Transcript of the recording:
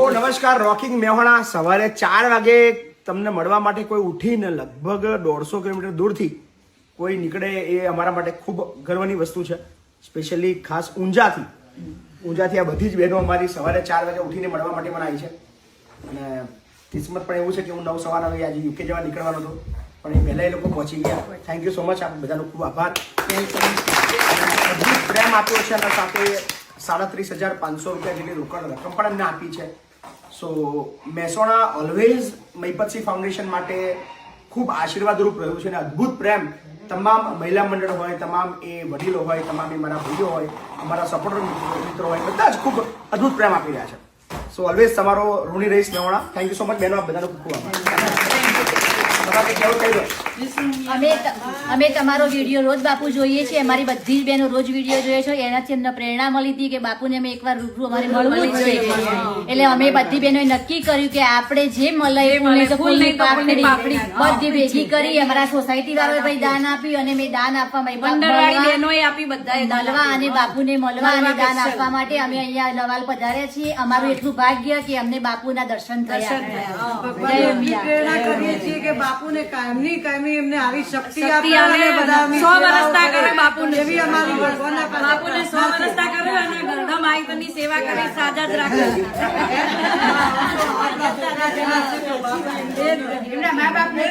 તો નમસ્કાર, રોકિંગ મેહોણા સવારે 4 વાગે તમને મળવા માટે કોઈ ઉઠીને લગભગ 150 કિલોમીટર દૂરથી કોઈ નીકળે એ અમારા માટે ખૂબ ગર્વની વસ્તુ છે. સ્પેશિયલી ખાસ ઊંઝાથી આ બધી જ બહેનો અમારી સવારે 4 વાગે ઉઠીને મળવા માટે પણ આવી છે. અને કિસ્મત પણ એવું છે કે હું 9 સવા 9 આજે યુકે જવા નીકળવાનો હતો, પણ એ પહેલાં એ લોકો પહોંચી ગયા. થેન્ક યુ સો મચ, આપ બધાનો ખૂબ આભાર. અદ્ભુત પ્રેમ આપ્યો છે અને સાથે 37,500 રૂપિયા જેટલી રોકડ રકમ પણ એમને આપી છે. સો મહેસાણા ઓલવેઝ મહિપતસિંહ ફાઉન્ડેશન માટે ખૂબ આશીર્વાદરૂપ રહ્યું છે અને અદ્ભુત પ્રેમ તમામ મહિલા મંડળ હોય, તમામ એ વડીલો હોય, તમામ એ મારા ભાઈઓ હોય, અમારા સપોર્ટર મિત્રો હોય, બધા જ ખૂબ અદ્ભુત પ્રેમ આપી રહ્યા છે. સો ઓલવેઝ તમારો ઋણી રહીશ મેહોણા. થેન્ક યુ સો મચ બહેનો, આપ બધાનો ખૂબ આભાર. અમે તમારો વિડીયો રોજ બાપુ જોઈએ છીએ. અમારી બધી જ બહેનો રોજ વિડીયો જોઈએ છે. એનાથી અમને પ્રેરણા મળી હતી કે બાપુને અમે એકવાર રૂબરૂ અમારે મળવું જ છે. એટલે અમે બધી બહેનોએ નક્કી કર્યું કે આપણે જે મલાઈ ફૂલની પાપડી બધી ભેગી કરી અમારા સોસાયટી વાળાએ ભાઈ દાન આપ્યું અને મેં દાન આપવા મળવા અને બાપુને મળવા અને દાન આપવા માટે અમે અહીંયા લવાલ પધાર્યા છીએ. અમારું એટલું ભાગ્ય કે અમને બાપુના દર્શન થયા. બાપુને કાયમી એમને આવી શક્તિ આપે અને બધા 100 વર્ષતા કરે બાપુને એવી અમારી બાપુને 100 વર્ષતા કરે અને ગરડા માઈતની સેવા કરે, સાજા જ રાખે. એમના મા બાપ ને